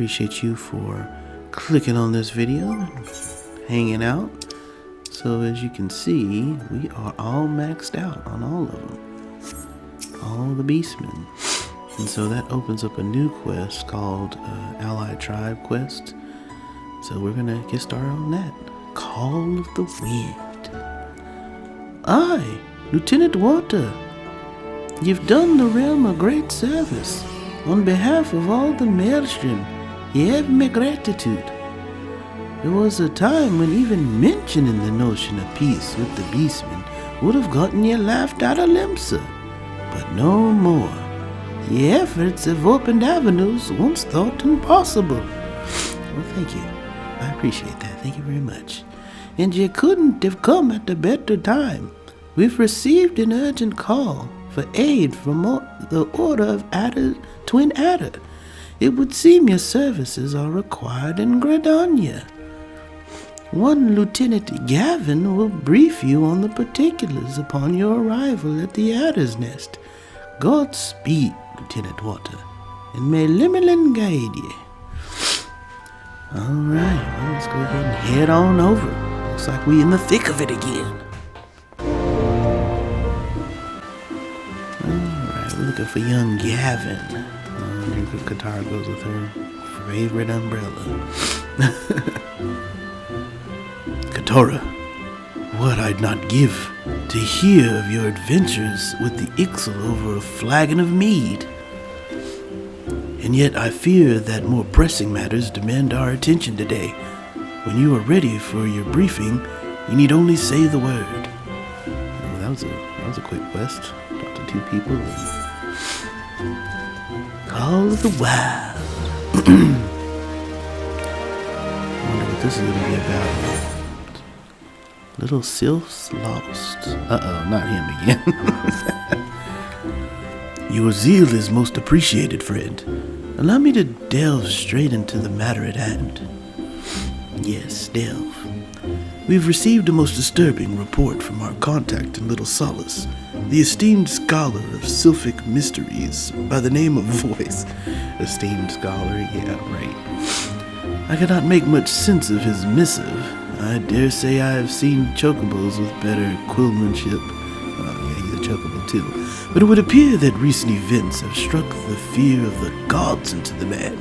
appreciate you for clicking on this video and hanging out. So as you can see, we are all maxed out on all of them. All the beastmen. And so that opens up a new quest called Allied Tribe Quest. So we're gonna get started on that. Call of the Wind. Aye, Lieutenant Walter. You've done the realm a great service. On behalf of all the Maelstrom, you have my gratitude. There was a time when even mentioning the notion of peace with the beastmen would have gotten you laughed out of Limsa. But no more. Your efforts have opened avenues once thought impossible. Well, thank you. I appreciate that. Thank you very much. And you couldn't have come at a better time. We've received an urgent call for aid from the Order of Twin Adder. It would seem your services are required in Gridania. One Lieutenant Gavin will brief you on the particulars upon your arrival at the Adder's Nest. Godspeed, Lieutenant Walter, and may Limelin guide you. Alright, well, let's go ahead and head on over. Looks like we in the thick of it again. Alright, we're looking for young Gavin. There Katara goes with her favorite umbrella. Katara, what I'd not give to hear of your adventures with the Ixal over a flagon of mead. And yet I fear that more pressing matters demand our attention today. When you are ready for your briefing, you need only say the word. Well, that was a quick quest. Talked to two people. Call of the Wild. I wonder what this is going to be about. Little Sylph's lost. Uh-oh, not him again. Your zeal is most appreciated, friend. Allow me to delve straight into the matter at hand. Yes, delve. We've received a most disturbing report from our contact in Little Solace, the esteemed scholar of Sylphic mysteries by the name of Voice. Esteemed scholar, yeah, right. I cannot make much sense of his missive. I dare say I have seen chocobos with better quillmanship. Yeah, he's a chocobo too. But it would appear that recent events have struck the fear of the gods into the man.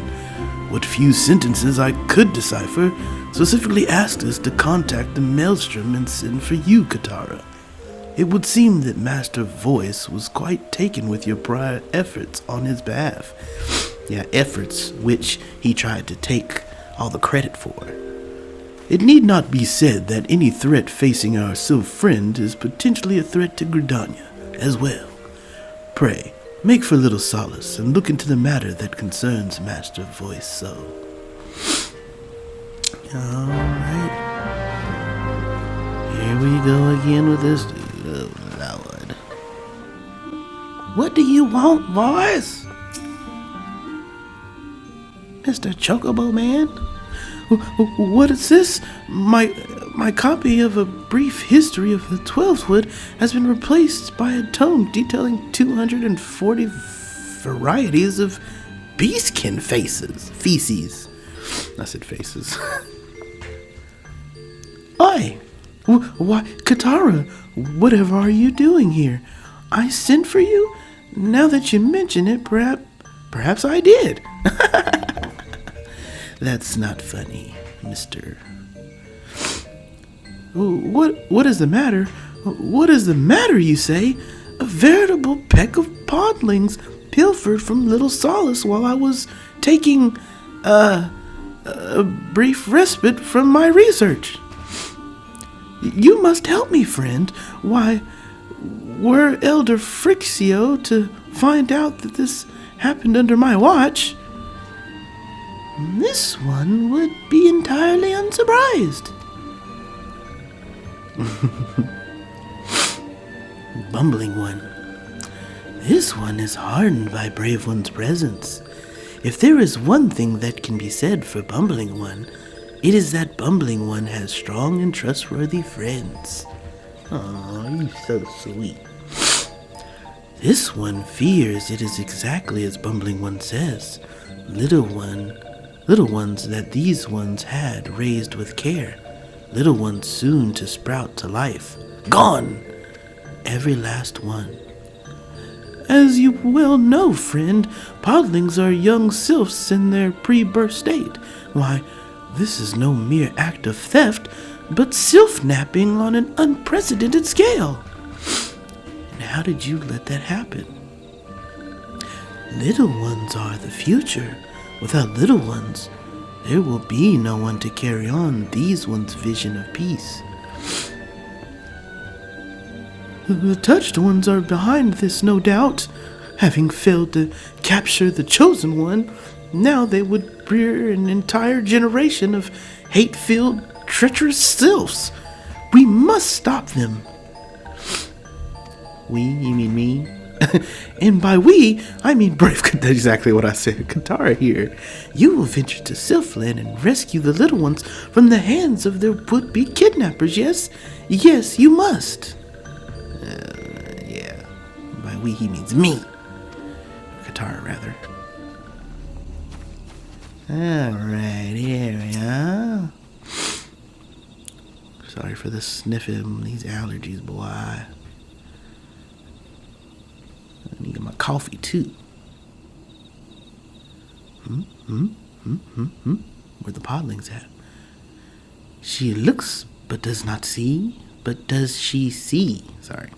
What few sentences I could decipher specifically asked us to contact the Maelstrom and send for you, Katara. It would seem that Master Voice was quite taken with your prior efforts on his behalf. Yeah, efforts which he tried to take all the credit for. It need not be said that any threat facing our Sylph friend is potentially a threat to Gridania as well. Pray, make for Little Solace and look into the matter that concerns Master Voice so. Alright. Here we go again with this dude. Oh, Lord. What do you want, Voice? Mr. Chocobo Man? What is this? My copy of A Brief History of the Twelfthwood has been replaced by a tome detailing 240 varieties of beastkin feces. I said faces. Why, Katara, whatever are you doing here? I sent for you? Now that you mention it, perhaps I did. That's not funny, mister. What is the matter? What is the matter, you say? A veritable peck of podlings pilfered from Little Solace while I was taking a brief respite from my research. You must help me, friend. Why, were Elder Frixio to find out that this happened under my watch, this one would be entirely unsurprised. Bumbling one. This one is hardened by Brave One's presence. If there is one thing that can be said for Bumbling One, it is that Bumbling One has strong and trustworthy friends. Aw, you're so sweet. This one fears it is exactly as Bumbling One says. Little One little ones that these ones had raised with care, little ones soon to sprout to life. Gone! Every last one. As you well know, friend, podlings are young sylphs in their pre-birth state. Why, this is no mere act of theft, but sylph napping on an unprecedented scale. And how did you let that happen? Little ones are the future. Without little ones, there will be no one to carry on these ones' vision of peace. The touched ones are behind this, no doubt. Having failed to capture the chosen one, now they would rear an entire generation of hate-filled, treacherous sylphs. We must stop them. We? You mean me? And by we, I mean brave. That's exactly what I said. Katara here. You will venture to Sylphland and rescue the little ones from the hands of their would-be kidnappers, yes? Yes, you must. Yeah. By we, he means me. Katara, rather. Alright, here we are. Sorry for the sniffing, these allergies, boy. I need my coffee, too. Where the podlings at? She looks, but does not see. But does she see? Sorry.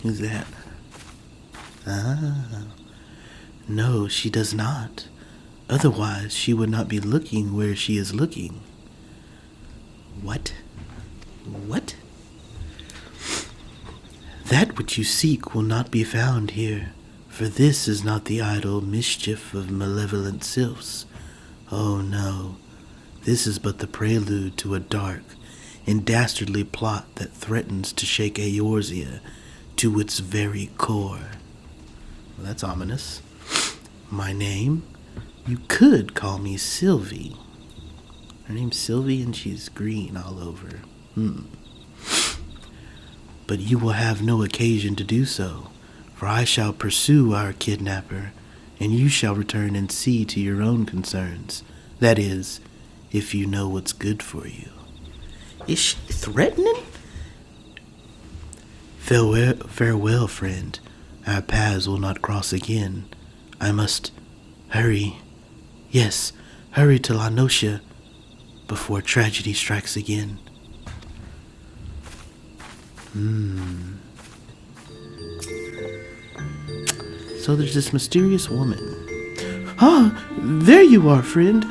Who's that? No, she does not. Otherwise, she would not be looking where she is looking. What? What? That which you seek will not be found here, for this is not the idle mischief of malevolent sylphs. Oh no, this is but the prelude to a dark and dastardly plot that threatens to shake Eorzea to its very core. Well, that's ominous. My name? You could call me Sylvie. Her name's Sylvie and she's green all over. But you will have no occasion to do so, for I shall pursue our kidnapper, and you shall return and see to your own concerns. That is, if you know what's good for you. Is she threatening? Farewell, friend. Our paths will not cross again. I must hurry. Yes, hurry to La Noscea before tragedy strikes again. So there's this mysterious woman. There you are, friend.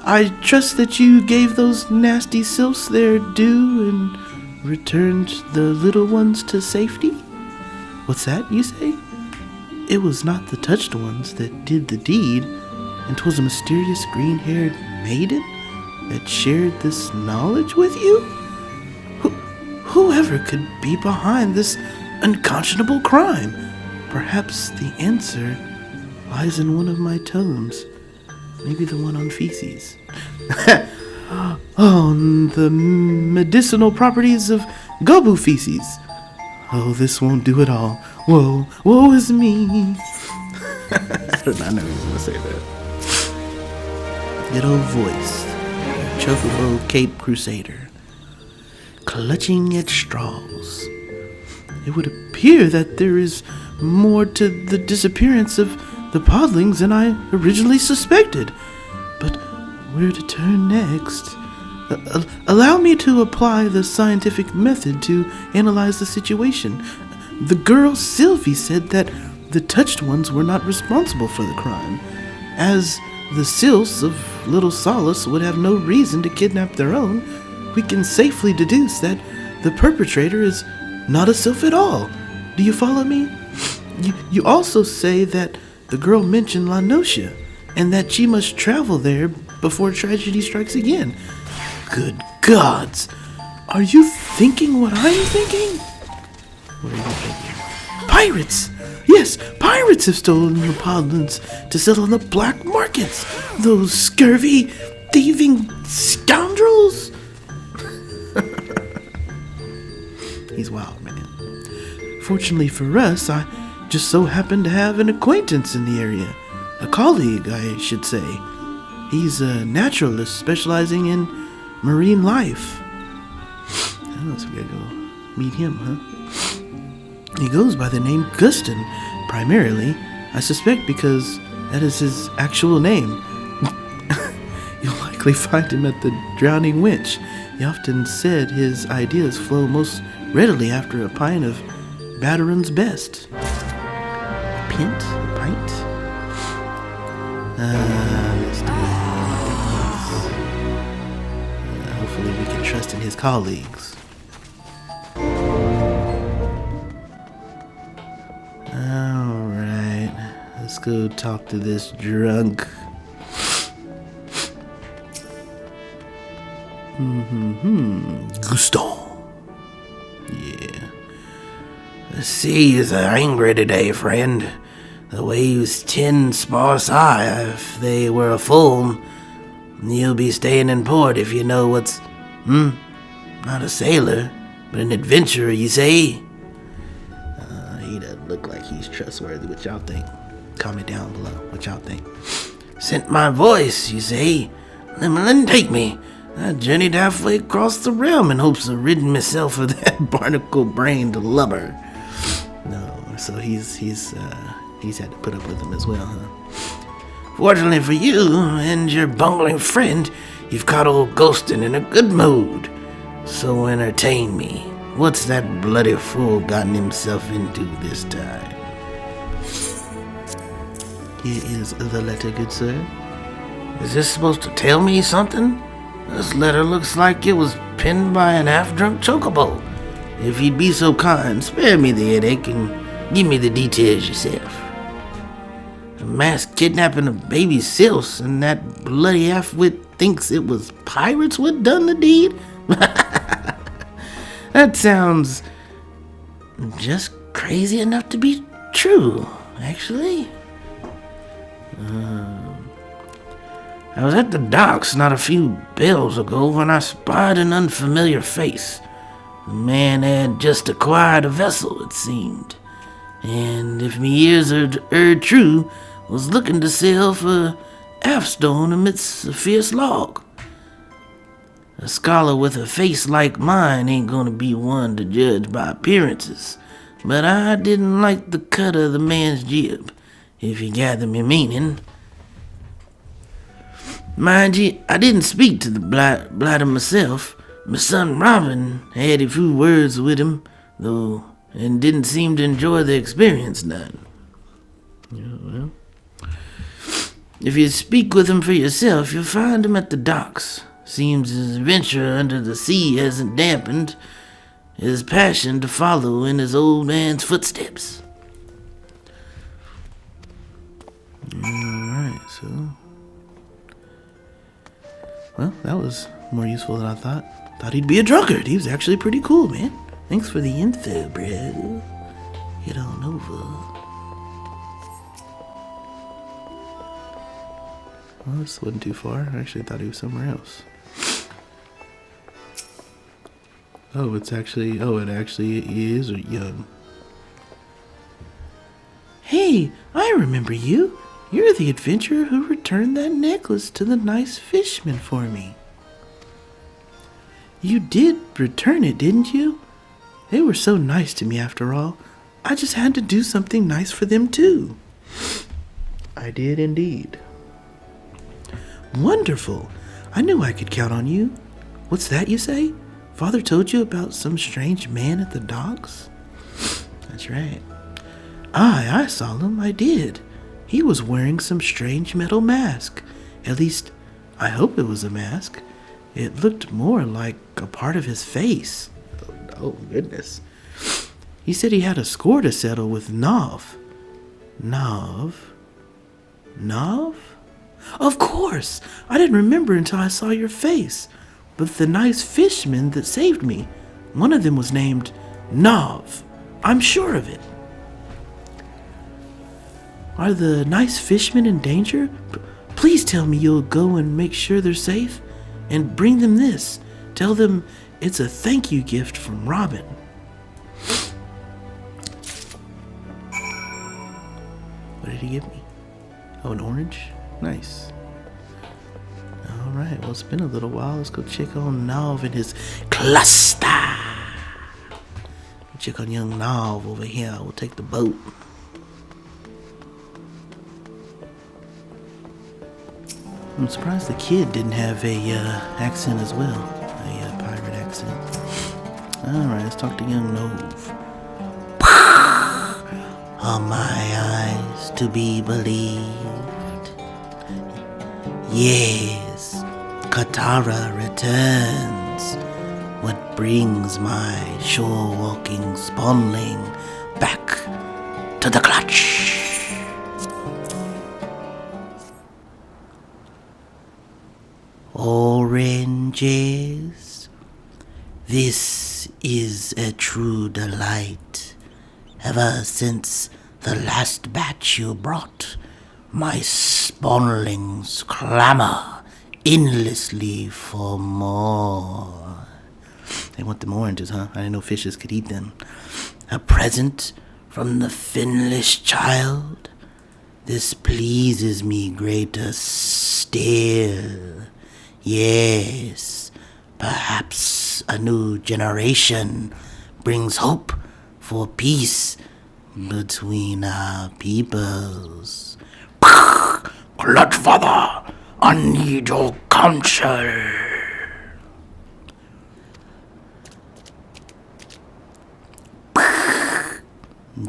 I trust that you gave those nasty sylphs their due and returned the little ones to safety? What's that, you say? It was not the touched ones that did the deed, and 'twas a mysterious green-haired maiden that shared this knowledge with you? Whoever could be behind this unconscionable crime? Perhaps the answer lies in one of my tomes. Maybe the one on feces. The medicinal properties of Gobu feces. Oh, this won't do at all. Woe is me. I did not know he was going to say that. Good old voice. Chocobo Cape Crusader. Clutching at straws. It would appear that there is more to the disappearance of the podlings than I originally suspected. But where to turn next? Allow me to apply the scientific method to analyze the situation. The girl Sylvie said that the touched ones were not responsible for the crime, as the sylphs of Little Solace would have no reason to kidnap their own. We can safely deduce that the perpetrator is not a sylph at all. Do you follow me? You also say that the girl mentioned La Noscea, and that she must travel there before tragedy strikes again. Good gods! Are you thinking what I'm thinking? What are you thinking? Pirates! Yes, pirates have stolen the podlings to sell on the black markets. Those scurvy, thieving scoundrels! He's wild, man. Fortunately for us, I just so happen to have an acquaintance in the area. A colleague, I should say. He's a naturalist specializing in marine life. Oh, so we gotta go meet him, huh? He goes by the name Guston, primarily. I suspect because that is his actual name. You'll likely find him at the Drowning Winch. He often said his ideas flow most readily after a pint of Batteron's Best. A pint? A pint? Let's do this. Hopefully we can trust in his colleagues. Alright, let's go talk to this drunk. Guston. Yeah. The sea is angry today, friend. The waves tend sparse high. If they were a full, you'll be staying in port if you know what's... Not a sailor, but an adventurer, you say? He doesn't look like he's trustworthy. What y'all think? Comment down below. What y'all think? Sent my voice, you say? Then take me. I journeyed halfway across the realm in hopes of ridding myself of that barnacle-brained lubber. No, so he's had to put up with him as well, huh? Fortunately for you and your bungling friend, you've caught old Guston in a good mood. So entertain me. What's that bloody fool gotten himself into this time? Here is the letter, good sir. Is this supposed to tell me something? This letter looks like it was penned by an half-drunk chocobo. If you'd be so kind, spare me the headache and give me the details yourself. A mass kidnapping of baby Sils, and that bloody half-wit thinks it was pirates what done the deed? That sounds just crazy enough to be true, actually. I was at the docks not a few bells ago when I spied an unfamiliar face. The man had just acquired a vessel, it seemed, and if me ears are true, was looking to sail for Afstone amidst a fierce log. A scholar with a face like mine ain't gonna be one to judge by appearances, but I didn't like the cut of the man's jib, if you gather me meaning. Mind you, I didn't speak to the blighter myself. My son Robin had a few words with him, though, and didn't seem to enjoy the experience none. Yeah, well, if you speak with him for yourself, you'll find him at the docks. Seems his adventure under the sea hasn't dampened his passion to follow in his old man's footsteps. Alright, so... Well, that was more useful than I thought. Thought he'd be a drunkard. He was actually pretty cool, man. Thanks for the info, bro. Get on over. Well, this wasn't too far. I actually thought he was somewhere else. It actually is young. Hey, I remember you. You're the adventurer who returned that necklace to the nice fisherman for me. You did return it, didn't you? They were so nice to me after all. I just had to do something nice for them too. I did indeed. Wonderful. I knew I could count on you. What's that you say? Father told you about some strange man at the docks? That's right. I saw him, I did. He was wearing some strange metal mask. At least, I hope it was a mask. It looked more like a part of his face. Oh, goodness. He said he had a score to settle with Nov. Nov? Of course! I didn't remember until I saw your face. But the nice fisherman that saved me, one of them was named Nov. I'm sure of it. Are the nice fishermen in danger? Please tell me you'll go and make sure they're safe. And bring them this. Tell them it's a thank you gift from Robin. What did he give me? Oh, an orange? Nice. Alright, well, it's been a little while. Let's go check on Nav and his cluster. Check on young Nav over here. We'll take the boat. I'm surprised the kid didn't have a accent as well. A pirate accent. Alright, let's talk to young Nove. Are my eyes to be believed? Yes, Katara returns. What brings my shore-walking spawnling back to the clutch? Oranges, this is a true delight. Ever since the last batch you brought, my spawnlings clamor endlessly for more. They want them oranges, huh? I didn't know fishes could eat them. A present from the finless child? This pleases me greater still. Yes, perhaps a new generation brings hope for peace between our peoples. Clutchfather, I need your counsel.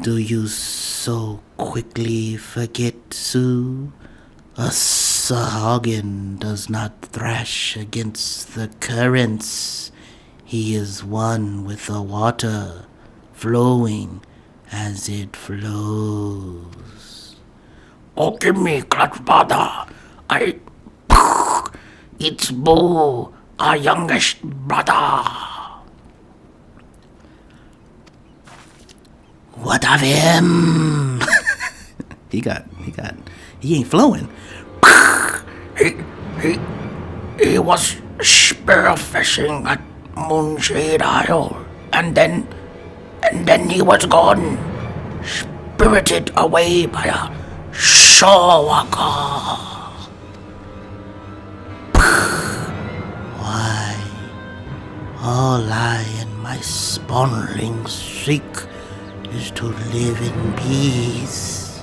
Do you so quickly forget, Sue? A Sahagin does not thrash against the currents. He is one with the water, flowing as it flows. Oh, give me, Clutchfather. It's Boo, our youngest brother. What of him? He ain't flowing. He was spearfishing at Moonshade Isle, and then he was gone, spirited away by a shorewalker. Why, all I and my spawnlings seek is to live in peace.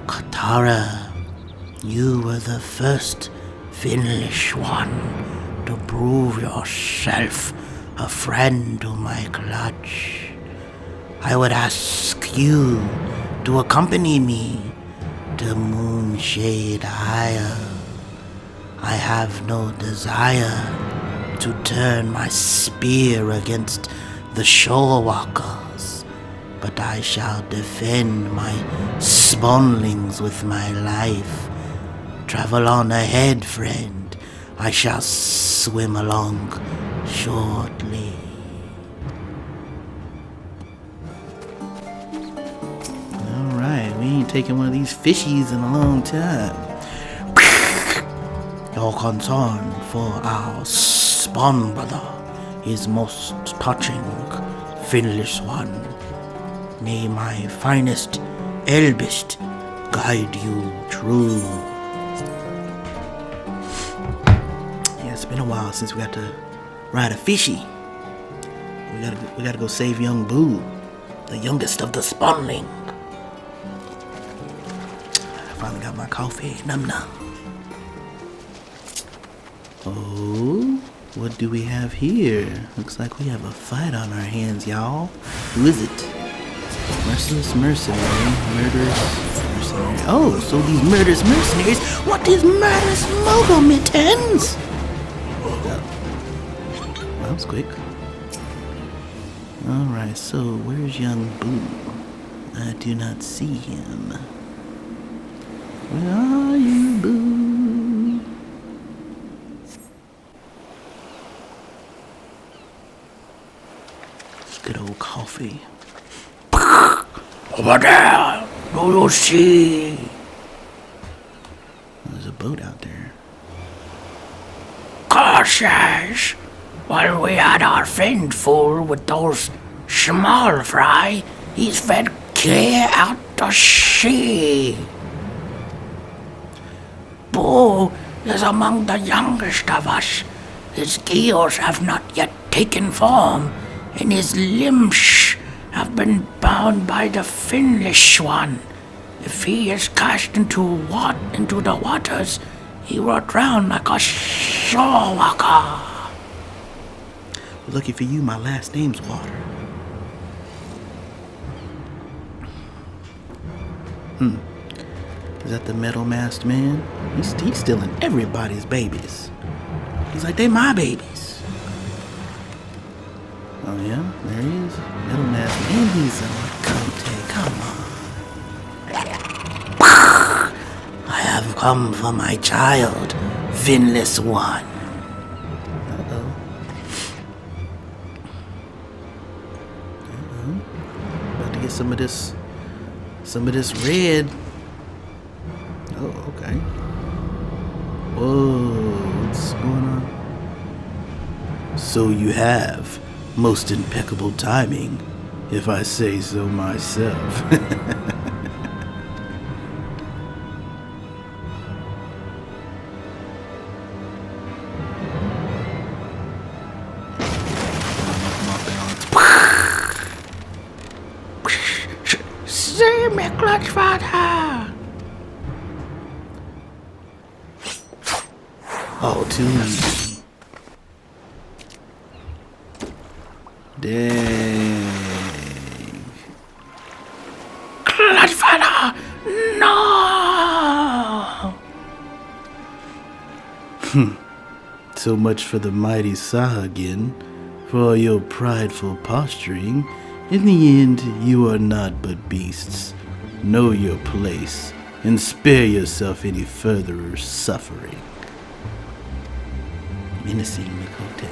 Katara, you were the first Finnish one to prove yourself a friend to my clutch. I would ask you to accompany me to Moonshade Isle. I have no desire to turn my spear against the shorewalkers, but I shall defend my spawnlings with my life. Travel on ahead, friend. I shall swim along shortly. Alright, we ain't taking one of these fishies in a long time. Your concern for our spawn brother is most touching, Finnish one. May my finest Elbist guide you true. Yeah, it's been a while since we got to ride a fishy. We gotta go save young Boo, the youngest of the spawnling. I finally got my coffee. Num num. Oh, what do we have here? Looks like we have a fight on our hands, y'all. Who is it? Merciless mercenary, murderous mercenary. Oh, so these murderous mercenaries want these murderous mogul mittens? That was quick. Alright, so where's young Boo? I do not see him. Where are you, Boo? Good old coffee. Over there, do you see? There's a boat out there. Cautious! While we had our friend full with those small fry, he's fed clear out to sea. Boo is among the youngest of us. His gills have not yet taken form, and his limbs have been bound by the finless one. If he is cast into the waters, he will drown like a shore walker. Lucky for you, my last name's Water. Is that the metal-masked man? He's stealing everybody's babies. He's like, they my babies. Oh yeah, there he is. Metal-masked, and he's a Makote. Come on. I have come for my child, finless one. About to get some of this red. Oh, okay. Whoa, what's going on? So you have most impeccable timing, if I say so myself. See me, Clutch Father! Oh, too easy. Dang. Clutch Father! No! So much for the mighty Sahagin, for all your prideful posturing. In the end, you are not but beasts. Know your place, and spare yourself any further suffering. Menacing Makote.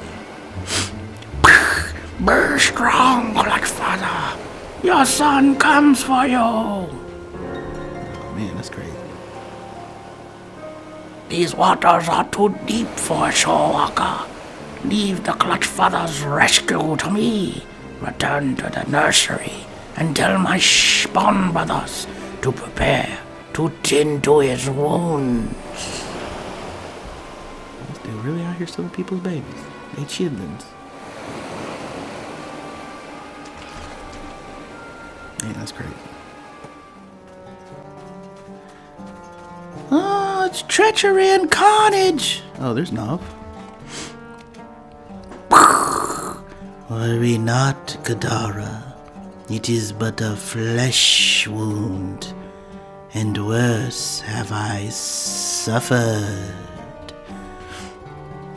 Be strong, Clutch Father! Your son comes for you! Oh, man, that's great. These waters are too deep for a shore walker. Leave the Clutch Father's rescue to me. Return to the nursery and tell my spawn brothers to prepare to tend to his wounds. They really out here stealing people's babies. They children's. Man, that's crazy. Oh, it's treachery and carnage. Oh, there's Nov. Worry not, Kadara. It is but a flesh wound, and worse have I suffered.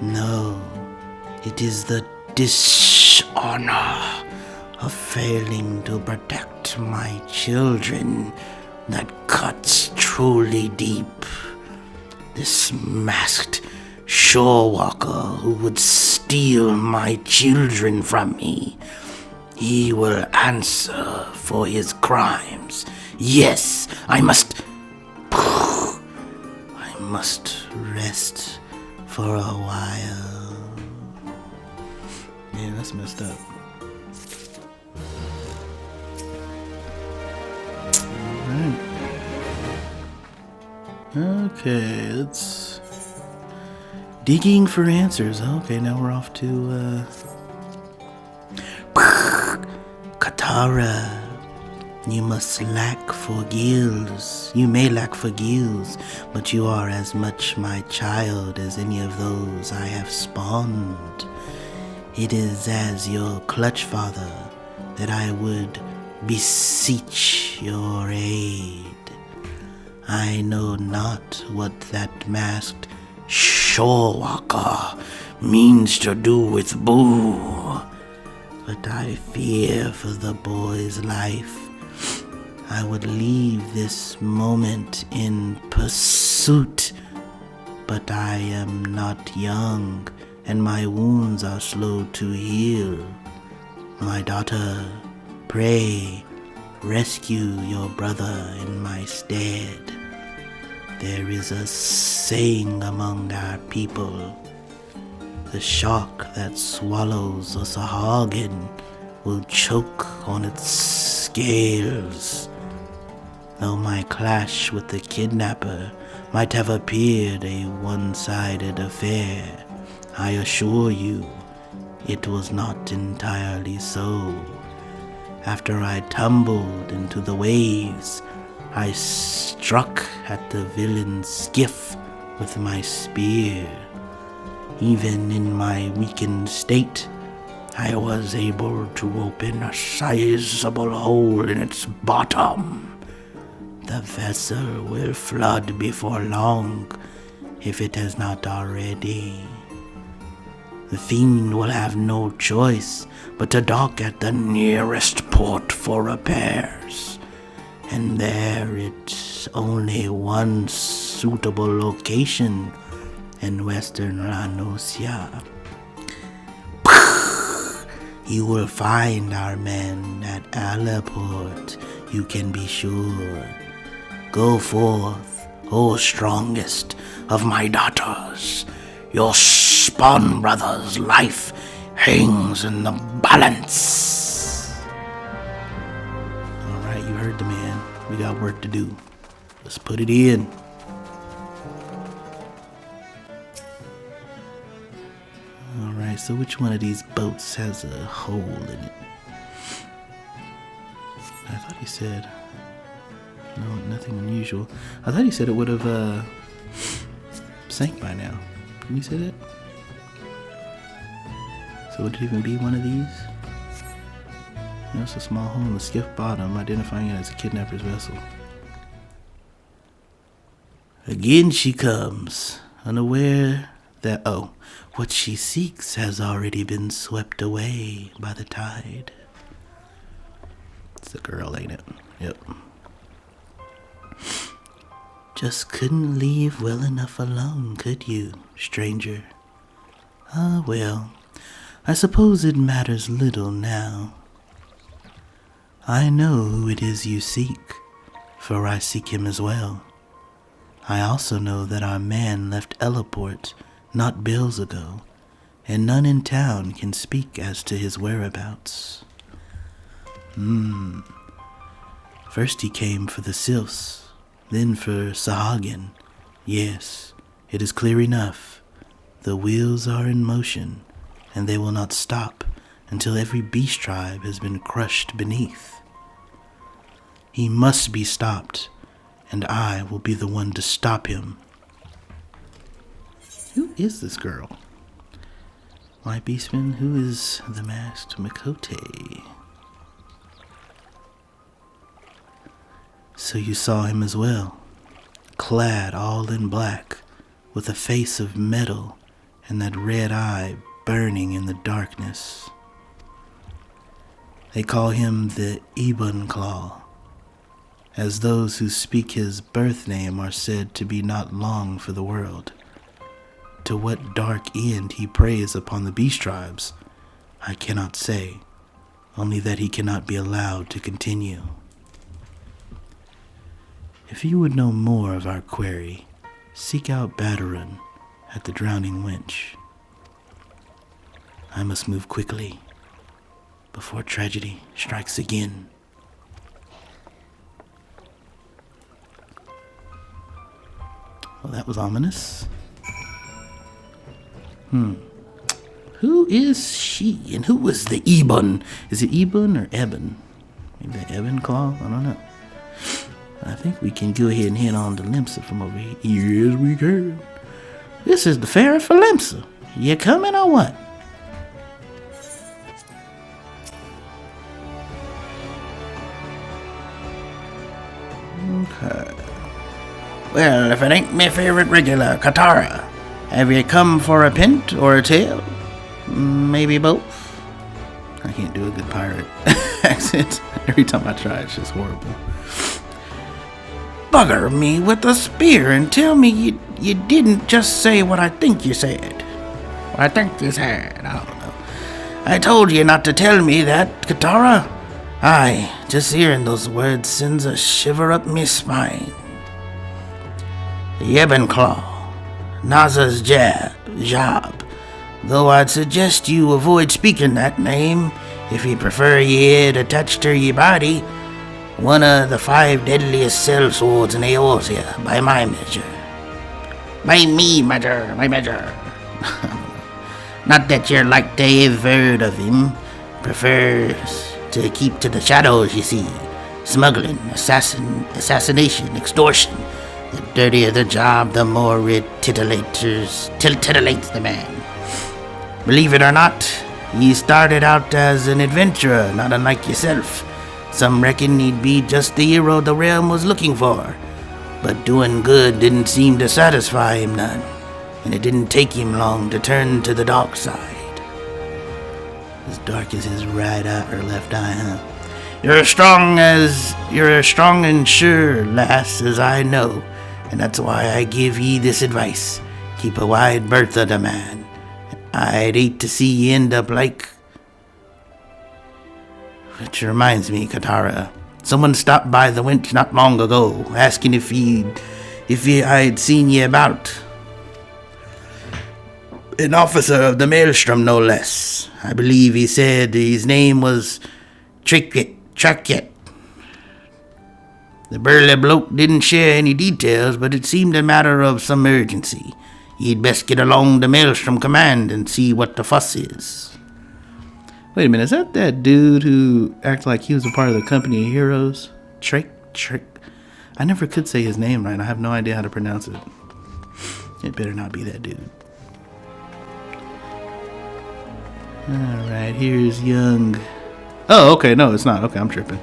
No, it is the dishonor of failing to protect my children that cuts truly deep. This masked shore walker who would steal my children from me, he will answer for his crimes. Yes, I must rest for a while. Man, that's messed up. Alright. Okay, let's... Digging for answers. Okay, now we're off to, Katara. You must lack for gills. You may lack for gills, but you are as much my child as any of those I have spawned. It is as your clutch father that I would beseech your aid. I know not what that masked shore walker means to do with Boo, but I fear for the boy's life. I would leave this moment in pursuit, but I am not young, and my wounds are slow to heal. My daughter, pray, rescue your brother in my stead. There is a saying among our people: the shark that swallows a Sahagin will choke on its scales. Though my clash with the kidnapper might have appeared a one-sided affair, I assure you it was not entirely so. After I tumbled into the waves, I struck at the villain's skiff with my spear. Even in my weakened state, I was able to open a sizable hole in its bottom. The vessel will flood before long, if it has not already. The fiend will have no choice but to dock at the nearest port for repairs, and there it's only one suitable location in western La Nocia. You will find our men at Alaport, you can be sure. Go forth, O strongest of my daughters. Your spawn brother's life hangs in the balance. Alright, you heard the man. We got work to do. Let's put it in. Alright, so which one of these boats has a hole in it? I thought he said... No, nothing unusual. I thought he said it would have sank by now. Didn't he say that? So would it even be one of these? It's a small hole in the skiff bottom, identifying it as a kidnapper's vessel. Again she comes, unaware that, what she seeks has already been swept away by the tide. It's a girl, ain't it? Yep. Just couldn't leave well enough alone, could you, stranger? Ah, well, I suppose it matters little now. I know who it is you seek, for I seek him as well. I also know that our man left Elaport not bills ago, and none in town can speak as to his whereabouts. First he came for the Sylphs, then for Sahagin. Yes, it is clear enough. The wheels are in motion, and they will not stop until every beast tribe has been crushed beneath. He must be stopped, and I will be the one to stop him. Who is this girl? My beastman, who is the masked Makote? So you saw him as well, clad all in black, with a face of metal and that red eye burning in the darkness. They call him the Ebon Claw, as those who speak his birth name are said to be not long for the world. To what dark end he preys upon the beast tribes, I cannot say, only that he cannot be allowed to continue. If you would know more of our query, seek out Badarun at the Drowning Wench. I must move quickly before tragedy strikes again. Well, that was ominous. Who is she, and who was the Ebon? Is it Ebon or Eben? Maybe the Ebon Claw? I don't know. I think we can go ahead and head on to Limsa from over here. Yes, we can. This is the ferry for Limsa. You coming or what? Okay. Well, if it ain't my favorite regular, Katara, have you come for a pint or a tail? Maybe both? I can't do a good pirate accent. Every time I try, it's just horrible. Bugger me with a spear and tell me you didn't just say what I think you said. What I think you said, I don't know. I told you not to tell me that, Katara. Aye, just hearing those words sends a shiver up me spine. Yebenclaw, Naza's job, though I'd suggest you avoid speaking that name if you prefer your head attached to your body. One of the 5 deadliest sellswords in Eorzea, by my measure. By me, Major, my Major. Not that you're like to have heard of him. Prefers to keep to the shadows, you see. Smuggling, assassination, extortion. The dirtier the job, the more it titillates the man. Believe it or not, he started out as an adventurer, not unlike yourself. Some reckon he'd be just the hero the realm was looking for. But doing good didn't seem to satisfy him none, and it didn't take him long to turn to the dark side. As dark as his right eye or left eye, huh? You're as strong and sure, lass, as I know, and that's why I give ye this advice. Keep a wide berth of the man. I'd hate to see ye end up like... Which reminds me, Katara. Someone stopped by the wench not long ago, asking if I'd seen ye about. An officer of the Maelstrom, no less. I believe he said his name was Trakjet. The burly bloke didn't share any details, but it seemed a matter of some urgency. You'd best get along to Maelstrom Command and see what the fuss is. Wait a minute, is that dude who acted like he was a part of the Company of Heroes? Trick? I never could say his name right. I have no idea how to pronounce it. It better not be that dude. Alright, here's young... Oh, okay, no, it's not. Okay, I'm tripping.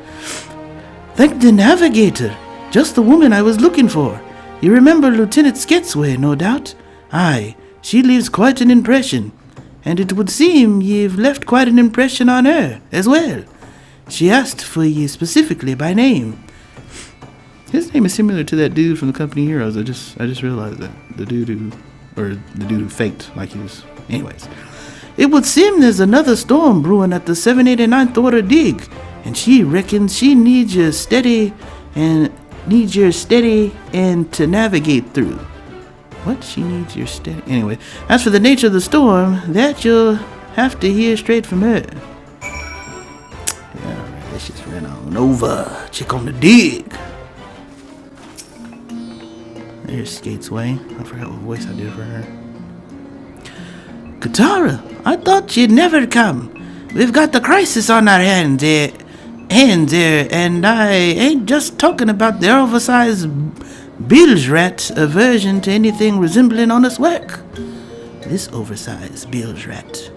Thank the navigator. Just the woman I was looking for. You remember Lieutenant Sketsway, no doubt? Aye, she leaves quite an impression. And it would seem you've left quite an impression on her, as well. She asked for you specifically by name. His name is similar to that dude from the Company of Heroes. I just realized that. The dude who faked like he was... Anyways. It would seem there's another storm brewing at the 789th Order dig, and she reckons she needs your steady and to navigate through. What? She needs your steady... Anyway, as for the nature of the storm, that you'll have to hear straight from her. Yeah, alright, let's just run on over. Check on the dig. There's Skate's Way. I forgot what voice I did for her. Katara, I thought you'd never come. We've got the crisis on our hands here, and I ain't just talking about the oversized bilge rat aversion to anything resembling honest work. This oversized bilge rat.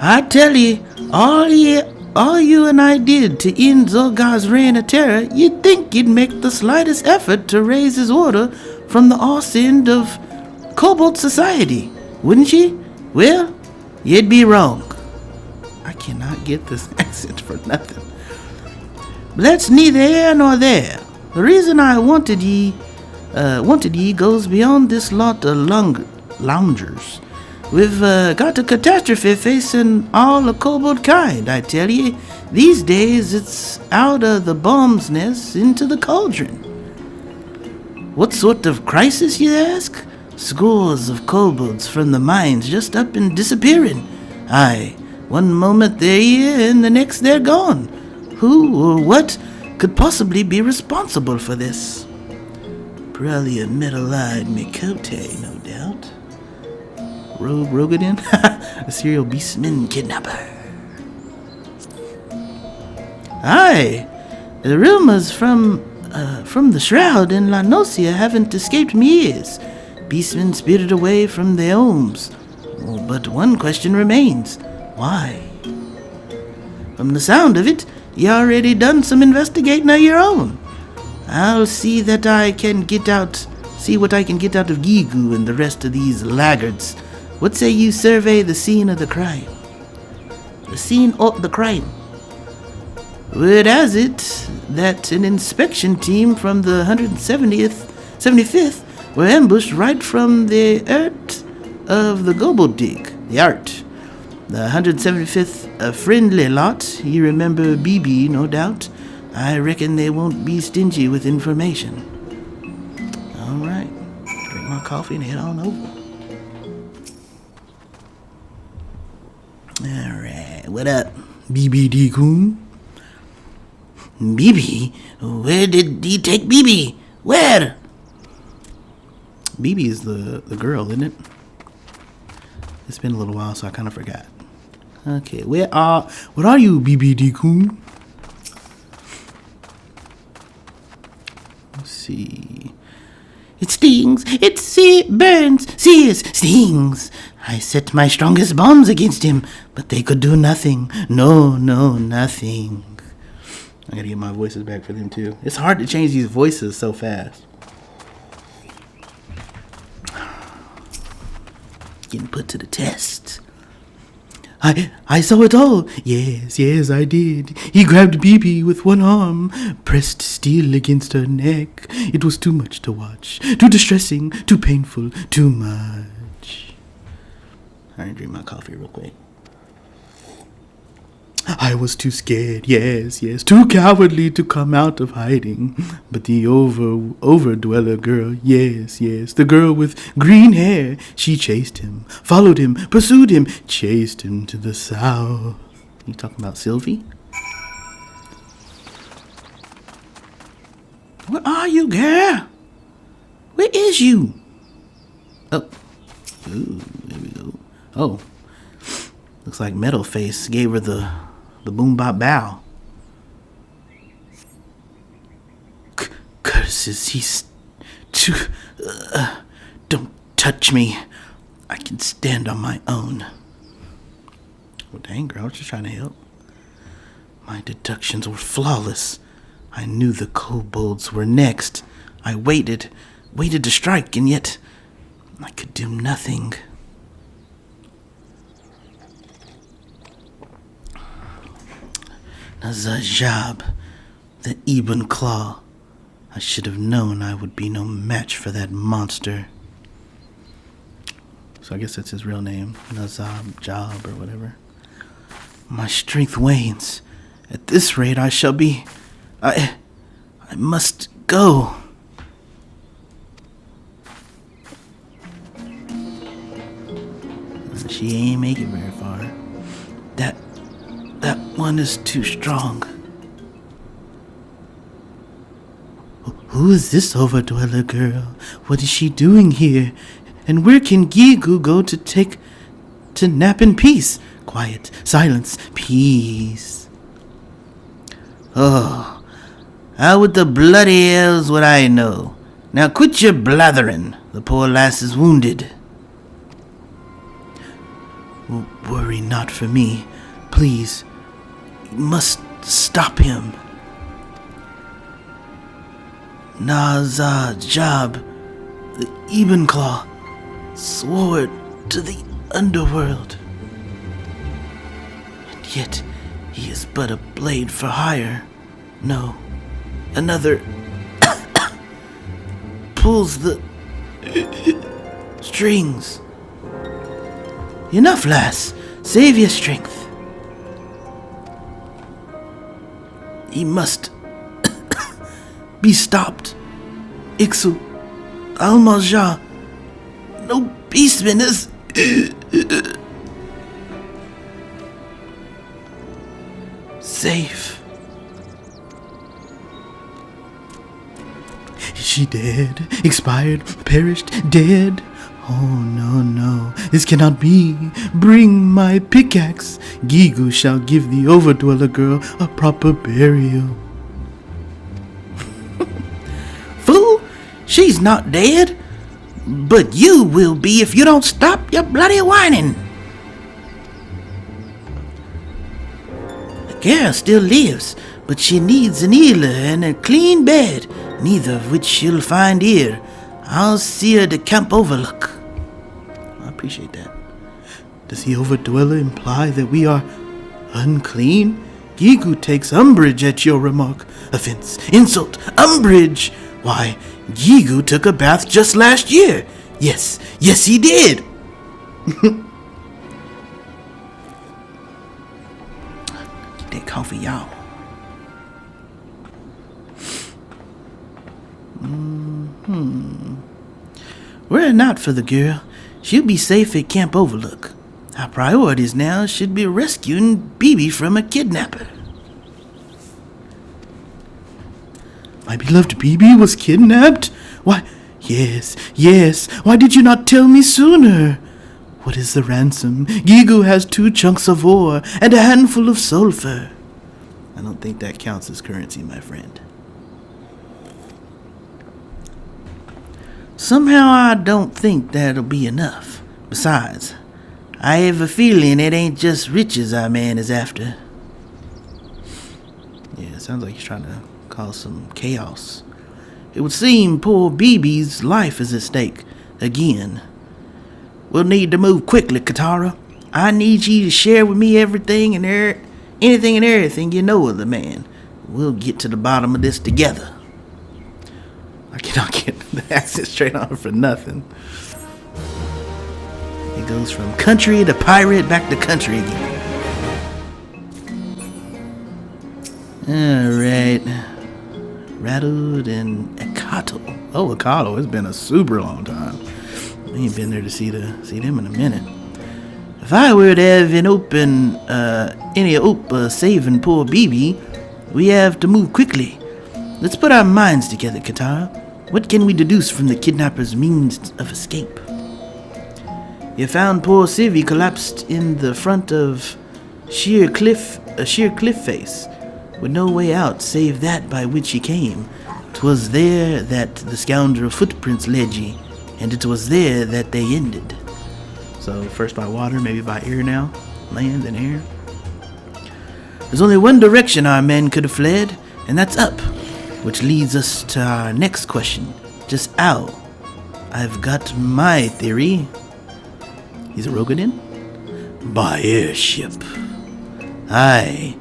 I tell you, all you and I did to end Zorgar's reign of terror, you'd think he'd make the slightest effort to raise his order from the arse end of Cobalt society. Wouldn't you? Well, you'd be wrong. I cannot get this accent for nothing. But that's neither here nor there. The reason I wanted ye goes beyond this lot of loungers. We've got a catastrophe facing all the kobold kind, I tell ye. These days, it's out of the bomb's nest into the cauldron. What sort of crisis, you ask? Scores of kobolds from the mines just up and disappearing. Aye, one moment they're here and the next they're gone. Who or what could possibly be responsible for this? Probably a metal-eyed Mikote, no doubt. Rogue Rogadin? A serial beastman kidnapper. Aye, the rumors from the Shroud in La Nocia haven't escaped me ears. Beastmen spirited away from their homes. Oh, but one question remains. Why? From the sound of it, you already done some investigating of your own. I'll see what I can get out of Gigu and the rest of these laggards. What say you survey the scene of the crime? The scene of the crime. Word has it that an inspection team from the 175th were ambushed right from the art of the Kobold dig. The art. The 175th, a friendly lot. You remember BB, no doubt. I reckon they won't be stingy with information. All right. Drink my coffee and head on over. All right. What up, BBD-kun? BB? Where did he take BB? Where? BB is the girl, isn't it? It's been a little while, so I kind of forgot. Okay, what are you, BBD-kun? Let's see. It stings, it burns, sears, stings. I set my strongest bombs against him, but they could do nothing. No, nothing. I gotta get my voices back for them too. It's hard to change these voices so fast. Getting put to the test. I saw it all. Yes, I did. He grabbed BB with one arm, pressed steel against her neck. It was too much to watch. Too distressing, too painful, too much. I didn't drink my coffee real quick. I was too scared, yes, too cowardly to come out of hiding. But the overdweller girl, yes, the girl with green hair, she chased him, followed him, pursued him, chased him to the south. You talking about Sylvie? Where are you, girl? Where is you? Oh. Ooh, there we go. Oh. Looks like Metal Face gave her the boom bop bow. Curses, he's too... don't touch me. I can stand on my own. Well, dang, girl, I was just trying to help. My deductions were flawless. I knew the kobolds were next. I waited to strike, and yet I could do nothing. Nazajab, the Ebon Claw. I should have known I would be no match for that monster. So I guess that's his real name, Nazajab or whatever. My strength wanes. At this rate, I shall be... I must go. She ain't make it very far. That one is too strong. Who is this overdweller girl? What is she doing here? And where can Gigu go to nap in peace? Quiet, silence, peace. Oh, how would the bloody hells would I know? Now quit your blathering. The poor lass is wounded. Worry not for me. Please, you must stop him. Nazajab, the Ebon Claw, sword to the underworld. And yet, he is but a blade for hire. No, another pulls the strings. Enough, lass. Save your strength. He must be stopped. Ixu, Almajah, no beastman is... safe. Is she dead? Expired? Perished? Dead? Oh, no, this cannot be. Bring my pickaxe. Gigu shall give the overdweller girl a proper burial. Fool, she's not dead. But you will be if you don't stop your bloody whining. The girl still lives, but she needs an healer and a clean bed, neither of which she'll find here. I'll see her to Camp Overlook. I appreciate that. Does the overdweller imply that we are unclean? Gigu takes umbrage at your remark. Offense, insult, umbrage. Why, Gigu took a bath just last year. Yes, he did. Get that coffee, y'all. Were it not for the girl, she'll be safe at Camp Overlook. Our priorities now should be rescuing BB from a kidnapper. My beloved BB was kidnapped? Why, Yes, yes. Why did you not tell me sooner? What is the ransom? Gigu has 2 chunks of ore and a handful of sulfur. I don't think that counts as currency, my friend. Somehow I don't think that'll be enough. Besides, I have a feeling it ain't just riches our man is after. Yeah, it sounds like he's trying to cause some chaos. It would seem poor BB's life is at stake again. We'll need to move quickly, Katara. I need you to share with me anything and everything you know of the man. We'll get to the bottom of this together. I cannot get the accent straight on for nothing. It goes from country to pirate back to country again. Alright. Rattled and Akato. Oh, Akato. It's been a super long time. We ain't been there to see them in a minute. If I were to have any hope of saving poor BB, we have to move quickly. Let's put our minds together, Katara. What can we deduce from the kidnapper's means of escape? You found poor Sivy collapsed in the front of a sheer cliff face, with no way out save that by which he came. 'Twas there that the scoundrel footprints led ye, and it was there that they ended. So first by water, maybe by air now, land and air. There's only one direction our men could have fled, and that's up. Which leads us to our next question. Just how? I've got my theory. He's a Rogadin? By airship. Aye,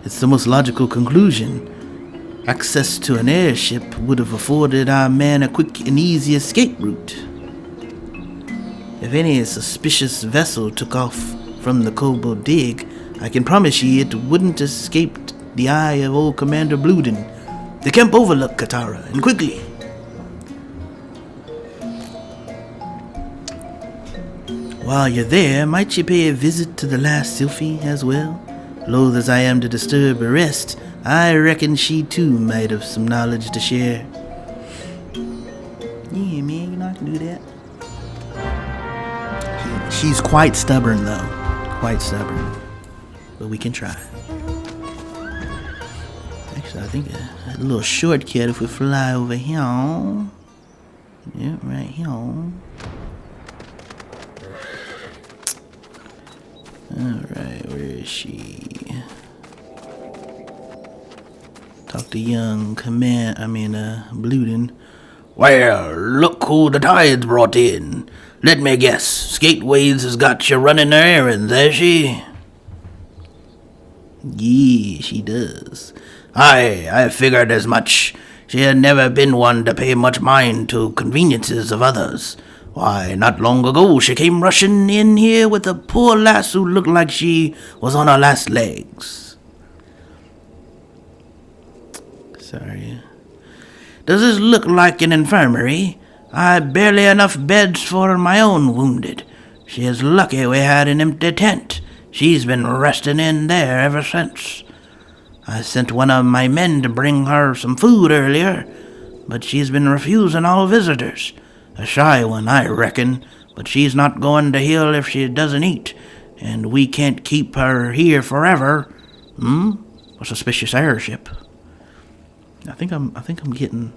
it's the most logical conclusion. Access to an airship would have afforded our man a quick and easy escape route. If any suspicious vessel took off from the Kobold Dig, I can promise ye it wouldn't escape the eye of old Commander Bluden. The camp overlook, Katara, and quickly. While you're there, might you pay a visit to the last Sylphie as well? Loath as I am to disturb her rest, I reckon she too might have some knowledge to share. Yeah, man, you know I can do that. She's quite stubborn, though. Quite stubborn. But we can try. Actually, I think a little shortcut if we fly over here. Yeah, right here. Alright, where is she? Talk to young Bluden. Well, look who the tide's brought in. Let me guess, Skateways has got you running her errands, has she? Yeah, she does. Aye, I figured as much. She had never been one to pay much mind to conveniences of others. Why, not long ago she came rushing in here with a poor lass who looked like she was on her last legs. Sorry. Does this look like an infirmary? I've barely enough beds for my own wounded. She is lucky we had an empty tent. She's been resting in there ever since. I sent one of my men to bring her some food earlier, but she's been refusing all visitors. A shy one, I reckon, but she's not going to heal if she doesn't eat, and we can't keep her here forever. A suspicious airship. I think I'm getting.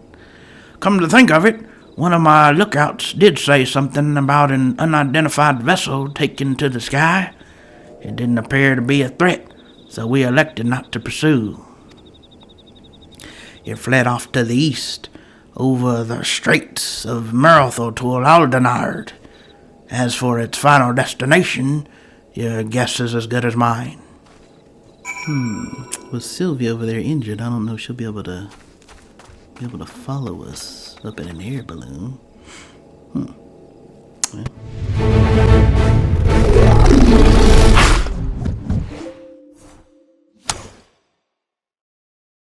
Come to think of it, one of my lookouts did say something about an unidentified vessel taken to the sky. It didn't appear to be a threat, so we elected not to pursue. It fled off to the east, over the Straits of Marathon to Aldenard. As for its final destination, your guess is as good as mine. Was Sylvia over there injured? I don't know if she'll be able to follow us up in an air balloon. Well,